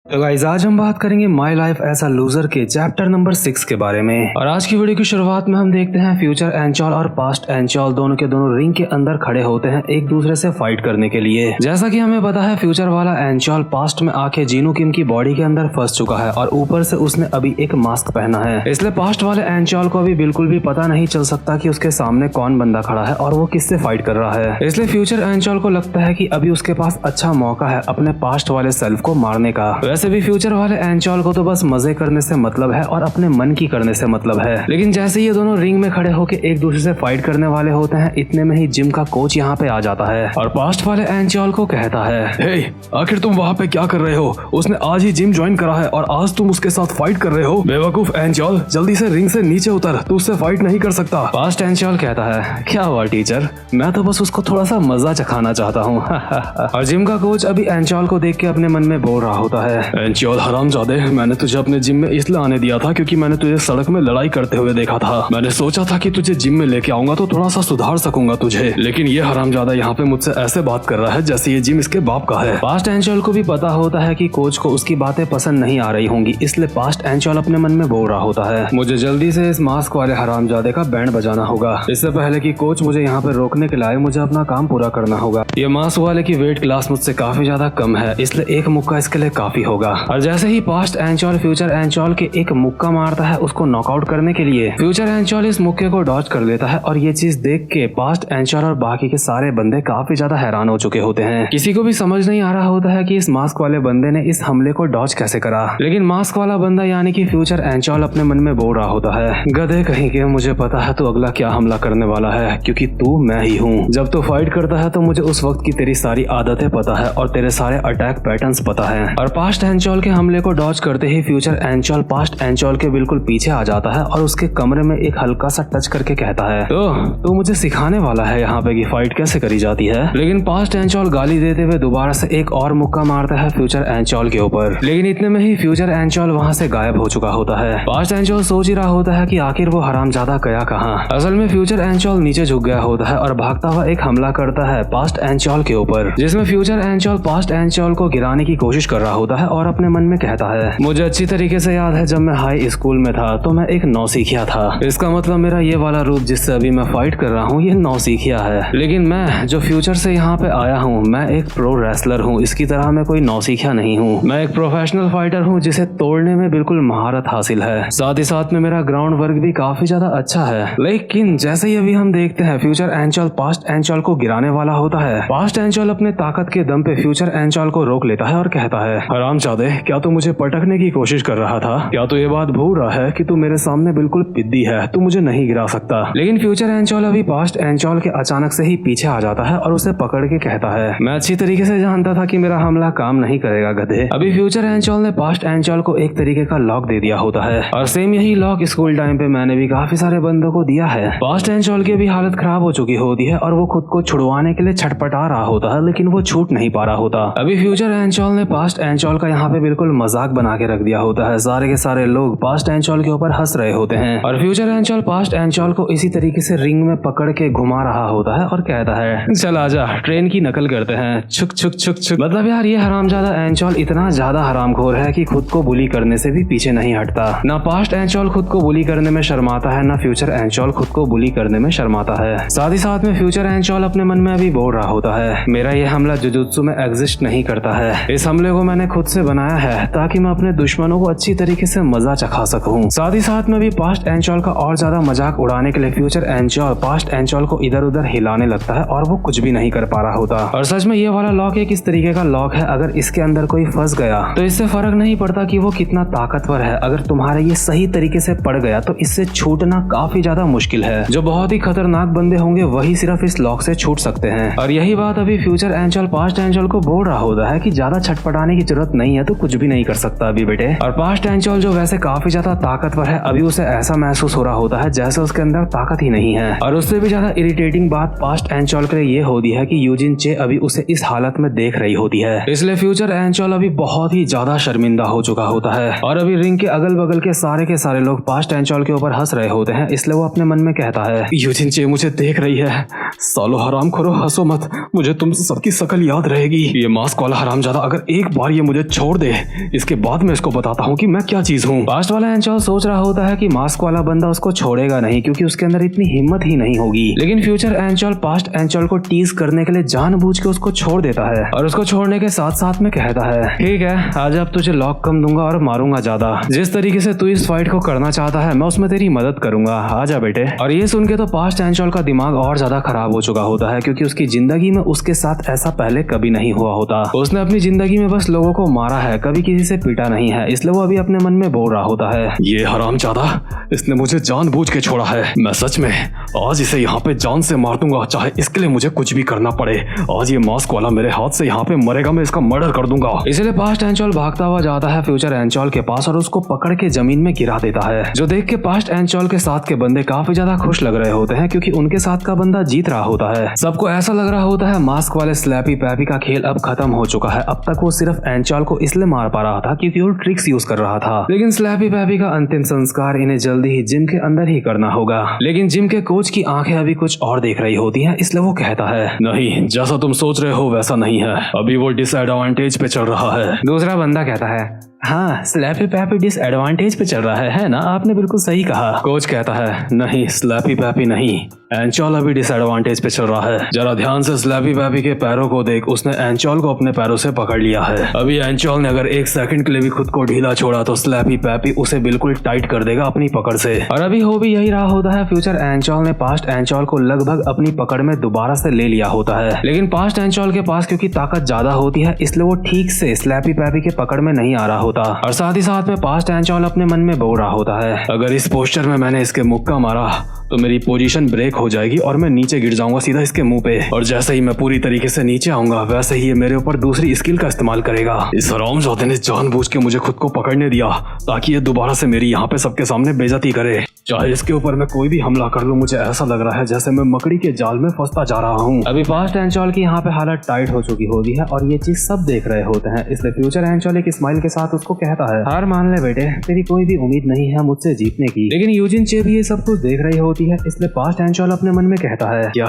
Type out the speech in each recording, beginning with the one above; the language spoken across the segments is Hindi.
तो गाइस आज हम बात करेंगे my life as a loser के चैप्टर नंबर 6 के बारे में। और आज की वीडियो की शुरुआत में हम देखते हैं फ्यूचर एंचॉल और पास्ट एंचॉल दोनों के दोनों रिंग के अंदर खड़े होते हैं एक दूसरे से फाइट करने के लिए। जैसा कि हमें पता है फ्यूचर वाला एंचॉल पास्ट में आके जीनू किम की बॉडी के अंदर फंस चुका है और ऊपर से उसने अभी एक मास्क पहना है, इसलिए पास्ट वाले एंचॉल को अभी बिल्कुल भी पता नहीं चल सकता कि उसके सामने कौन बंदा खड़ा है और वो किससे फाइट कर रहा है। इसलिए फ्यूचर एंचॉल को लगता है कि अभी उसके पास अच्छा मौका है अपने पास्ट वाले सेल्फ को मारने का। वैसे भी फ्यूचर वाले एंचॉल को तो बस मजे करने से मतलब है और अपने मन की करने से मतलब है, लेकिन जैसे ये दोनों रिंग में खड़े होकर एक दूसरे से फाइट करने वाले होते हैं इतने में ही जिम का कोच यहाँ पे आ जाता है और पास्ट वाले एंचॉल को कहता है, हे, आखिर तुम वहाँ पे क्या कर रहे हो? उसने आज ही जिम ज्वाइन करा है और आज तुम उसके साथ फाइट कर रहे हो? बेवकूफ एंचॉल, जल्दी से रिंग से नीचे उतर, तू उससे फाइट नहीं कर सकता। पास्ट एंचॉल कहता है, क्या हुआ टीचर, मैं तो बस उसको थोड़ा सा मजा चखाना चाहता हूँ। और जिम का कोच अभी एंचॉल को देख के अपने मन में बोल रहा होता है, एंचॉल हरामजादे, मैंने तुझे अपने जिम में इसलिए आने दिया था क्योंकि मैंने तुझे सड़क में लड़ाई करते हुए देखा था। मैंने सोचा था कि तुझे जिम में लेके आऊंगा तो थोड़ा सा सुधार सकूंगा तुझे, लेकिन ये हरामजादा यहाँ पे मुझसे ऐसे बात कर रहा है जैसे ये जिम इसके बाप का है। पास्ट एंचॉल को भी पता होता है कि कोच को उसकी बातें पसंद नहीं आ रही होंगी, इसलिए पास्ट एंचॉल अपने मन में बोल रहा होता है, मुझे जल्दी से इस मास्क वाले हरामजादे का बैंड बजाना होगा। इससे पहले कि कोच मुझे यहाँ पे रोकने के लाए मुझे अपना काम पूरा करना होगा। ये मास्क वाले की वेट क्लास मुझसे काफी ज्यादा कम है, इसलिए एक मुक्का इसके लिए काफी होगा। और जैसे ही पास्ट एंचॉल फ्यूचर एंचॉल के एक मुक्का मारता है उसको नॉकआउट करने के लिए, फ्यूचर एंचॉल इस मुक्के को डॉज कर लेता है और ये चीज देख के पास्ट एंचॉल और बाकी के सारे बंदे काफी ज्यादा हैरान हो चुके होते हैं। किसी को भी समझ नहीं आ रहा होता है कि इस मास्क वाले बंदे ने इस हमले को डॉज कैसे करा, लेकिन मास्क वाला बंदा यानी कि फ्यूचर एंचॉल अपने मन में बोल रहा होता है, गधे कहीं के, मुझे पता है तू अगला क्या हमला करने वाला है क्योंकि तू मैं ही हूँ। जब तू फाइट करता है तो मुझे उस वक्त की तेरी सारी आदतें पता है और तेरे सारे अटैक पैटर्न्स पता है। और पास्ट एंचॉल के हमले को डॉज करते ही फ्यूचर एंचॉल पास्ट एंचॉल के बिल्कुल पीछे आ जाता है और उसके कमरे में एक हल्का सा टच करके कहता है, तो मुझे सिखाने वाला है यहाँ पे कि फाइट कैसे करी जाती है। लेकिन पास्ट एंचॉल गाली देते हुए दोबारा से एक और मुक्का मारता है फ्यूचर एंचॉल के ऊपर, लेकिन इतने में ही फ्यूचर एंचॉल वहाँ से गायब हो चुका होता है। पास्ट एंचॉल सोच ही रहा होता है कि आखिर वो हरामजादा गया कहाँ। असल में फ्यूचर एंचॉल नीचे झुक गया होता है और भागता हुआ एक हमला करता है पास्ट एंचॉल के ऊपर, जिसमें फ्यूचर एंचॉल पास्ट एंचॉल को गिराने की कोशिश कर रहा होता है और अपने मन में कहता है, मुझे अच्छी तरीके से याद है जब मैं हाई स्कूल में था तो मैं एक नौसिखिया था। इसका मतलब मेरा ये वाला रूप जिससे अभी मैं फाइट कर रहा हूँ ये नौसिखिया है, लेकिन मैं जो फ्यूचर से यहाँ पे आया हूँ मैं एक प्रो रेसलर हूँ, इसकी तरह मैं कोई नौसिखिया नहीं हूँ। मैं एक प्रोफेशनल फाइटर हूँ जिसे तोड़ने में बिल्कुल महारत हासिल है, साथ ही साथ में मेरा ग्राउंड वर्क भी काफी ज्यादा अच्छा है। लेकिन जैसे ही अभी हम देखते हैं फ्यूचर एंचॉल पास्ट एंचॉल को गिराने वाला होता है, पास्ट एंचॉल अपने ताकत के दम पे फ्यूचर एंचॉल को रोक लेता है और कहता है, हरामजादे, क्या तू मुझे पटकने की कोशिश कर रहा था? क्या तू ये बात भूल रहा है कि तू मेरे सामने बिल्कुल पिद्दी है, तू मुझे नहीं गिरा सकता। लेकिन फ्यूचर एंचॉल अभी पास्ट एंचॉल के अचानक से ही पीछे आ जाता है और उसे पकड़ के कहता है, मैं अच्छी तरीके से जानता था कि मेरा हमला काम नहीं करेगा गधे। अभी फ्यूचर एंचॉल ने पास्ट एंचॉल को एक तरीके का लॉक दे दिया होता है और सेम यही लॉक स्कूल टाइम पे मैंने भी काफी सारे बंदों को दिया है। पास्ट एंचॉल की भी हालत खराब हो चुकी होती है और वो खुद को छुड़वाने के लिए छटपटा रहा होता है, लेकिन वो छूट नहीं पा रहा होता। अभी फ्यूचर एंचॉल ने पास्ट एंचॉल का यहाँ पे बिल्कुल मजाक बना के रख दिया होता है, सारे के सारे लोग पास्ट एंचॉल के ऊपर हंस रहे होते हैं और फ्यूचर एंचॉल पास्ट एंचॉल को इसी तरीके से रिंग में पकड़ के घुमा रहा होता है और कहता है, चल आजा, ट्रेन की नकल करते हैं, छुक छुक छुक छुक। मतलब यार ये हरामजादा एंचॉल इतना ज्यादा हरामखोर है कि खुद को बुली करने से भी पीछे नहीं हटता। ना पास्ट एंचॉल खुद को बुली करने में शर्माता है, ना फ्यूचर एंचॉल खुद को बुली करने में शर्माता है। साथ ही साथ में फ्यूचर एंचॉल अपने मन में अभी बोल रहा होता है, मेरा ये हमला जुजुत्सु में एग्जिस्ट नहीं करता है, इस हमले को मैंने खुद से बनाया है ताकि मैं अपने दुश्मनों को अच्छी तरीके से मजा चखा सकूं। साथ ही साथ में भी पास्ट एंचॉल का और ज्यादा मजाक उड़ाने के लिए फ्यूचर एंचॉल पास्ट एंचॉल को इधर उधर हिलाने लगता है और वो कुछ भी नहीं कर पा रहा होता। और सच में ये वाला लॉक एक इस तरीके का लॉक है, अगर इसके अंदर कोई फंस गया तो इससे फर्क नहीं पड़ता कि वो कितना ताकतवर है, अगर तुम्हारे ये सही तरीके से पड़ गया तो इससे छूटना काफी ज्यादा मुश्किल है। जो बहुत ही खतरनाक बंदे होंगे वही सिर्फ इस लॉक से छूट सकते हैं। और यही बात अभी फ्यूचर एंचॉल पास्ट एंचॉल को बोल रहा होता है कि ज्यादा छटपटाने की जरूरत नहीं है, तो कुछ भी नहीं कर सकता अभी बेटे। और पास्ट एंचॉल जो वैसे काफी ज्यादा ताकतवर है, अभी उसे ऐसा महसूस हो रहा होता है जैसे उसके अंदर ताकत ही नहीं है। और उससे भी ज्यादा इरिटेटिंग बात पास्ट एंचॉल के लिए ये होती है कि यूजिन चे अभी उसे इस हालत में देख रही होती है, इसलिए फ्यूचर एंचॉल अभी बहुत ही ज्यादा शर्मिंदा हो चुका होता है। और अभी रिंग के अगल बगल के सारे लोग पास्ट एंचॉल के ऊपर हंस रहे होते हैं, इसलिए वो अपने मन में कहता है, यूजिन चे मुझे देख रही है, सालो हराम खोरो, हंसो मत, मुझे तुम सबकी शकल याद रहेगी। ये मास्क वाला हरामजादा अगर एक बार ये मुझे छोड़ दे, इसके बाद मैं इसको बताता हूँ कि मैं क्या चीज हूँ। पास्ट वाला एंचॉल सोच रहा होता है कि मास्क वाला बंदा उसको छोड़ेगा नहीं क्योंकि उसके अंदर इतनी हिम्मत ही नहीं होगी। लेकिन फ्यूचर एंचॉल पास्ट एंचॉल को टीज करने के लिए जानबूझ के उसको छोड़ देता है और उसको छोड़ने के साथ साथ में कहता है, ठीक है, आज अब तुझे लॉक कम दूंगा और मारूंगा ज्यादा। जिस तरीके से तू इस फाइट को करना चाहता है मैं उसमें तेरी मदद करूंगा, आजा बेटे। और ये सुन के तो पास्ट एंचॉल का दिमाग और ज्यादा खराब हो चुका होता है क्योंकि उसकी जिंदगी में उसके साथ ऐसा पहले कभी नहीं हुआ होता। उसने अपनी जिंदगी में बस लोगों को मारा है, कभी किसी से पीटा नहीं है, इसलिए वो अभी अपने मन में बोल रहा होता है, ये हरामजादा, इसने मुझे जानबूझ के छोड़ा है। मैं सच में आज इसे यहाँ पे जान से मार दूंगा, चाहे इसके लिए मुझे कुछ भी करना पड़े। आज ये मास्क वाला मेरे हाथ से यहाँ पे मरेगा, मैं इसका मर्डर कर दूंगा। इसलिए पास्ट एंचॉल भागता हुआ जाता है फ्यूचर एंचॉल के पास और उसको पकड़ के जमीन में गिरा देता है, जो देख के पास्ट एंचॉल के साथ के बंदे काफी ज्यादा खुश लग रहे होते हैं क्योंकि उनके साथ का बंदा जीत रहा होता है। सबको ऐसा लग रहा होता है मास्क वाले स्लैपी पैपी का खेल अब खत्म हो चुका है। अब तक वो सिर्फ एंचॉल को इसलिए मार पा रहा था क्योंकि वो ट्रिक्स यूज कर रहा था। लेकिन स्लैपी पैपी का अंतिम संस्कार इन्हें जल्दी ही जिम के अंदर ही करना होगा। लेकिन जिम के कोच की आंखें अभी कुछ और देख रही होती हैं, इसलिए वो कहता है, नहीं, जैसा तुम सोच रहे हो वैसा नहीं है, अभी वो डिसएडवांटेज पे चल रहा है। दूसरा बंदा कहता है, हाँ, स्लैपी पैपी डिसएडवांटेज पे चल रहा है ना, आपने बिल्कुल सही कहा। कोच कहता है, नहीं, स्लैपी पैपी नहीं, एंचॉल अभी डिसएडवांटेज पे चल रहा है। जरा ध्यान से स्लैपी पैपी के पैरों को देख, उसने एंचॉल को अपने पैरों से पकड़ लिया है। अभी एंचॉल ने अगर एक सेकंड के लिए भी खुद को ढीला छोड़ा तो स्लैपी पैपी उसे बिल्कुल टाइट कर देगा अपनी पकड़ से। और अभी हो भी यही रहा होता है। फ्यूचर एंचॉल ने पास्ट एंचॉल को लगभग अपनी पकड़ में दोबारा से ले लिया होता है, लेकिन पास्ट एंचॉल के पास क्योंकि ताकत ज्यादा होती है इसलिए वो ठीक से स्लैपी पैपी के पकड़ में नहीं आ रहा होता। और साथ ही साथ में पास्ट एंचॉल अपने मन में बोल रहा होता है, अगर इस पोस्टर में मैंने इसके मुक्का मारा तो मेरी पोजीशन ब्रेक हो जाएगी और मैं नीचे गिर जाऊंगा सीधा इसके मुंह पे, और जैसे ही मैं पूरी तरीके से नीचे आऊंगा वैसे ही ये मेरे ऊपर दूसरी स्किल का इस्तेमाल करेगा। इस हरामजादे ने जानबूझ के मुझे खुद को पकड़ने दिया ताकि ये दोबारा से मेरी यहाँ पे सबके सामने बेइज्जती करे। चाहे इसके ऊपर मैं कोई भी हमला कर लूं, मुझे ऐसा लग रहा है जैसे मैं मकड़ी के जाल में फंसता जा रहा हूँ। अभी पास्ट एंचॉल की यहाँ पे हालत टाइट हो चुकी होती है और ये चीज सब देख रहे होते हैं, इसलिए फ्यूचर एंचॉल एक स्माइल के साथ उसको कहता है, हार मान ले बेटे, तेरी कोई भी उम्मीद नहीं है मुझसे जीतने की। लेकिन यूजिन चे भी ये सब कुछ देख रही होती है, इसलिए पास्ट एंचॉल अपने मन में कहता है, क्या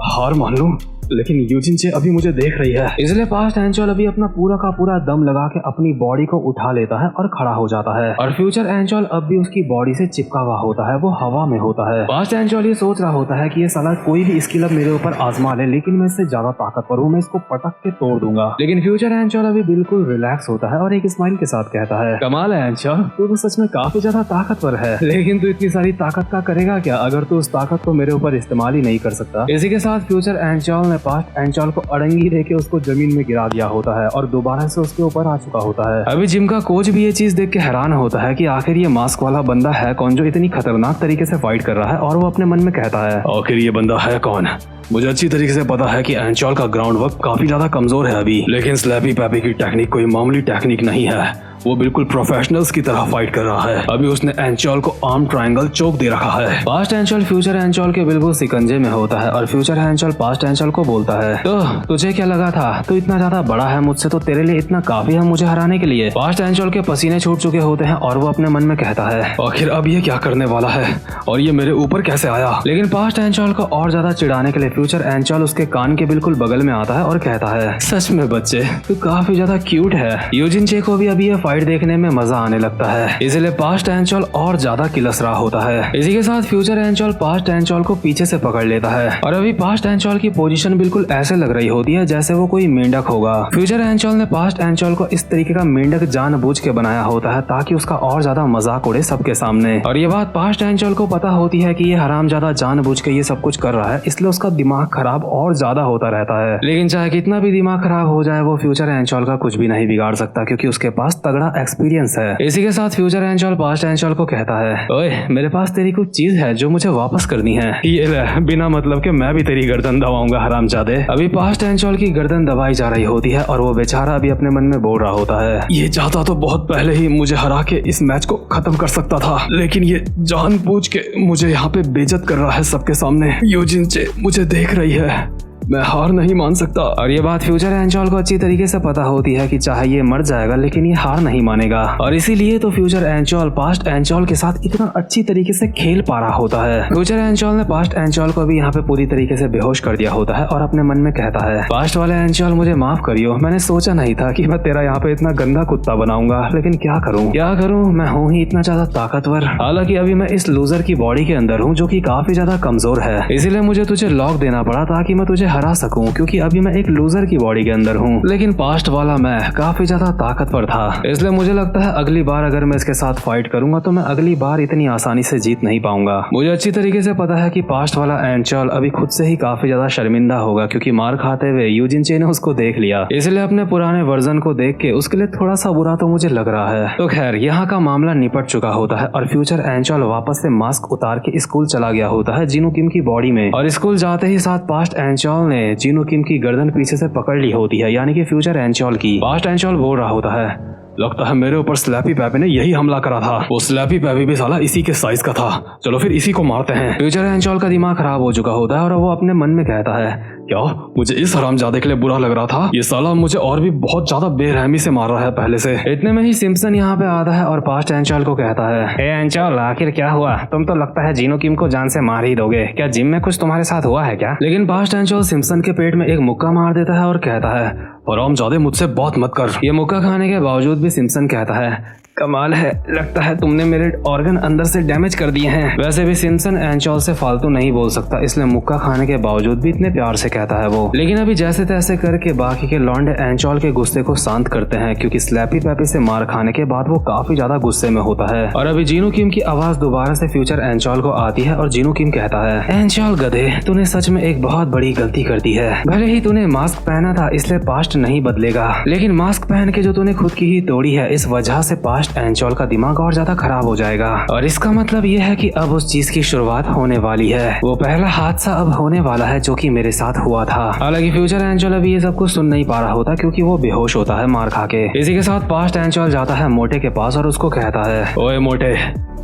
हार मान लूं? लेकिन यूजिन चे अभी मुझे देख रही है। इसलिए पास्ट एंचॉल अभी अपना पूरा का पूरा दम लगा के अपनी बॉडी को उठा लेता है और खड़ा हो जाता है। और फ्यूचर एंचॉल अब भी उसकी बॉडी से चिपका हुआ होता है, वो हवा में होता है। पास्ट एंचॉल ये सोच रहा होता है कि ये साला कोई भी स्किल अब मेरे ऊपर आजमा ले, लेकिन मैं इससे ज्यादा ताकतवर हूँ, मैं इसको पटक के तोड़ दूंगा। लेकिन फ्यूचर एंचॉल अभी बिल्कुल रिलैक्स होता है और एक स्माइल के साथ कहता है, कमाल है एंचॉल, तू तो सच में काफी ज्यादा ताकतवर है, लेकिन तू इतनी सारी ताकत का करेगा क्या अगर तू उस ताकत को मेरे ऊपर इस्तेमाल ही नहीं कर सकता। इसी के साथ फ्यूचर एंचॉल ने पास्ट एंचॉल को अड़ंगी देके उसको जमीन में गिरा दिया होता है और दोबारा से उसके ऊपर आ चुका होता है। अभी जिम का कोच भी ये चीज देख के हैरान होता है कि आखिर ये मास्क वाला बंदा है कौन जो इतनी खतरनाक तरीके से फाइट कर रहा है, और वो अपने मन में कहता है, आखिर ये बंदा है कौन? मुझे अच्छी तरीके से पता है कि एंचॉल का ग्राउंड वर्क काफी ज्यादा कमजोर है अभी, लेकिन स्लैपी पैपी की टेक्निक कोई मामूली टेक्निक नहीं है, वो बिल्कुल प्रोफेशनल्स की तरह फाइट कर रहा है। अभी उसने एंचॉल को आर्म ट्रायंगल चोक दे रखा है। पास्ट एंचॉल फ्यूचर एंचॉल के बिल्कुल सिकंजे में होता है और फ्यूचर एंचॉल पास्ट एंचॉल को बोलता है, तो तुझे क्या लगा था तू इतना ज्यादा बड़ा है मुझसे, तो तेरे लिए इतना काफी है मुझे हराने के लिए। पास्ट एंचॉल के पसीने छूट चुके होते हैं और वो अपने मन में कहता है, आखिर अब ये क्या करने वाला है और ये मेरे ऊपर कैसे आया। लेकिन पास्ट एंचॉल को और ज्यादा चिढ़ाने के लिए फ्यूचर एंचॉल उसके कान के बिल्कुल बगल में आता है और कहता है, सच में बच्चे तू काफी ज्यादा क्यूट है। यूजिन चे को भी अभी ये फाइट देखने में मजा आने लगता है, इसलिए पास्ट एंचॉल और ज्यादा किलस रहा होता है। इसी के साथ फ्यूचर एंचॉल पास्ट एंचॉल को पीछे से पकड़ लेता है और अभी पास्ट एंचॉल की पोजीशन बिल्कुल ऐसे लग रही होती है जैसे वो कोई मेंढक होगा। फ्यूचर एंचॉल ने पास्ट एंचॉल को इस तरीके का मेंढक जानबूझ के बनाया होता है ताकि उसका और ज्यादा मजाक उड़े सबके सामने। और ये बात पास्ट एंचॉल को पता होती है कि ये हरामजादा जानबूझ के ये सब कुछ कर रहा है, इसलिए उसका दिमाग खराब और ज्यादा होता रहता है। लेकिन चाहे कितना भी दिमाग खराब हो जाए वो फ्यूचर एंचॉल का कुछ भी नहीं बिगाड़ सकता क्योंकि उसके पास तगड़ा एक्सपीरियंस है। इसी के साथ फ्यूचर एंचॉल पास्ट एंचॉल को कहता है, ओए मेरे पास तेरी कुछ चीज है जो मुझे वापस करनी है, ये ले, बिना मतलब के मैं भी तेरी गर्दन दबाऊंगा हरामजादे। अभी पास्ट एंचॉल की गर्दन दबाई जा रही होती है और वो बेचारा अभी अपने मन में बोल रहा होता है, ये चाहता तो बहुत पहले ही मुझे हरा के इस मैच को खत्म कर सकता था, लेकिन ये जानबूझ के मुझे यहाँ पे बेइज्जत कर रहा है सबके सामने। यूजिन चे मुझे देख रही है, मैं हार नहीं मान सकता। और ये बात फ्यूचर एंचोल को अच्छी तरीके से पता होती है कि चाहे ये मर जाएगा लेकिन ये हार नहीं मानेगा, और इसीलिए तो फ्यूचर एंचोल पास्ट एंचोल के साथ इतना अच्छी तरीके से खेल पा रहा होता है। फ्यूचर एंचोल ने पास्ट एंचोल को भी यहाँ पे पूरी तरीके से बेहोश कर दिया होता है और अपने मन में कहता है, पास्ट वाले एंचोल मुझे माफ करियो, मैंने सोचा नहीं था कि मैं तेरा यहाँ पे इतना गंदा कुत्ता बनाऊंगा, लेकिन क्या करूँ, मैं हूँ ही इतना ज्यादा ताकतवर। हालांकि अभी मैं इस लूजर की बॉडी के अंदर हूँ जो कि काफी ज्यादा कमजोर है, इसीलिए मुझे तुझे लॉक देना पड़ा ताकि मैं तुझे हरा सकूं, क्योंकि अभी मैं एक लूजर की बॉडी के अंदर हूँ। लेकिन पास्ट वाला मैं काफी ज्यादा ताकतवर था, इसलिए मुझे लगता है अगली बार अगर मैं इसके साथ फाइट करूंगा तो मैं अगली बार इतनी आसानी से जीत नहीं पाऊंगा। मुझे अच्छी तरीके से पता है कि पास्ट वाला एंचोल अभी खुद से ही काफी ज्यादा शर्मिंदा होगा, क्योंकि मार खाते हुए यूजिन चे ने उसको देख लिया, इसलिए अपने पुराने वर्जन को देख के उसके लिए थोड़ा सा बुरा तो मुझे लग रहा है। तो खैर यहाँ का मामला निपट चुका होता है और फ्यूचर एंचोल वापस से मास्क उतार के स्कूल चला गया होता है जीनू किम की बॉडी में, और स्कूल जाते ही साथ पास्ट एंचोल ने जीनू किम की गर्दन पीछे से पकड़ ली होती है, यानी कि फ्यूचर एंचोल की। पास्ट एंचोल बोल रहा होता है, लगता है मेरे ऊपर स्लैपी पैपी ने यही हमला करा था, वो स्लैपी पैपी भी साला इसी के साइज का था, चलो फिर इसी को मारते हैं। फ्यूचर एंचोल का दिमाग खराब हो चुका होता है और वो अपने मन में कहता है, क्या मुझे इस हरामजादे के लिए बुरा लग रहा था, ये साला मुझे और भी बहुत ज्यादा बेरहमी से मार रहा है पहले से। इतने में ही सिम्पसन यहाँ पे आता है और पास्ट एंचोल को कहता है, ए एंचोल आखिर क्या हुआ, तुम तो लगता है जीनू किम को जान से मार ही दोगे, क्या जिम में कुछ तुम्हारे साथ हुआ है क्या? लेकिन पास्ट एंचोल सिम्पसन के पेट में एक मुक्का मार देता है और कहता है, हरामजादे मुझसे बात मत कर। ये मुक्का खाने के बावजूद भी सिम्पसन कहता है, कमाल है, लगता है तुमने मेरे ऑर्गन अंदर से डैमेज कर दिए हैं। वैसे भी सिम्पसन एंचोल से फालतू नहीं बोल सकता, इसलिए मुक्का खाने के बावजूद भी इतने प्यार से कहता है वो। लेकिन अभी जैसे तैसे करके बाकी के लौंडे एंचोल के गुस्से को शांत करते हैं, क्योंकि स्लैपी पैपी से मार खाने के बाद वो काफी ज्यादा गुस्से में होता है। और अभी जीनू किम की आवाज दोबारा से फ्यूचर एंचोल को आती है और जीनू किम कहता है, एंचोल गधे, तूने सच में एक बहुत बड़ी गलती कर दी है। भले ही तूने मास्क पहना था इसलिए पास्ट नहीं बदलेगा, लेकिन मास्क पहन के जो तूने खुद की ही तोड़ी है, इस वजह से पास्ट एंचोल का दिमाग और ज्यादा खराब हो जाएगा। और इसका मतलब यह है कि अब उस चीज की शुरुआत होने वाली है, वो पहला हादसा अब होने वाला है जो कि मेरे साथ हुआ था। हालांकि फ्यूचर एंचोल अभी ये सब कुछ सुन नहीं पा रहा होता, क्योंकि वो बेहोश होता है मार खा के। इसी के साथ पास्ट एंचोल जाता है मोटे के पास और उसको कहता है, ओए मोटे,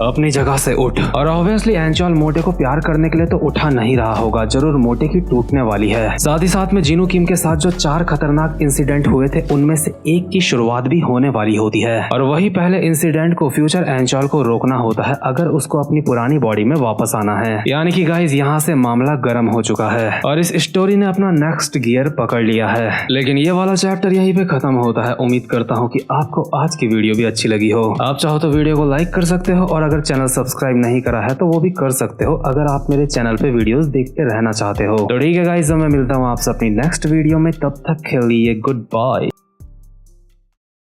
अपनी जगह से उठ। और ऑब्वियसली एंचोल मोटे को प्यार करने के लिए तो उठा नहीं रहा होगा, जरूर मोटे की टूटने वाली है। साथ ही साथ में जीनू किम के साथ जो 4 खतरनाक इंसिडेंट हुए थे, उनमें से एक की शुरुआत भी होने वाली होती है, और वही पहले इंसिडेंट को फ्यूचर एंचोल को रोकना होता है अगर उसको अपनी पुरानी बॉडी में वापस आना है। यानी कि गाइस यहाँ से मामला गर्म हो चुका है और इस स्टोरी ने अपना नेक्स्ट गियर पकड़ लिया है। लेकिन ये वाला चैप्टर यहीं पे खत्म होता है। उम्मीद करता हूँ कि आपको आज की वीडियो भी अच्छी लगी हो। आप चाहो तो वीडियो को लाइक कर सकते हो, और अगर चैनल सब्सक्राइब नहीं करा है तो वो भी कर सकते हो, अगर आप मेरे चैनल पे वीडियोस देखते रहना चाहते हो। तो ठीक है गाइस, मैं मिलता हूँ आपसे अपनी नेक्स्ट वीडियो में, तब तक के लिए गुड बाय।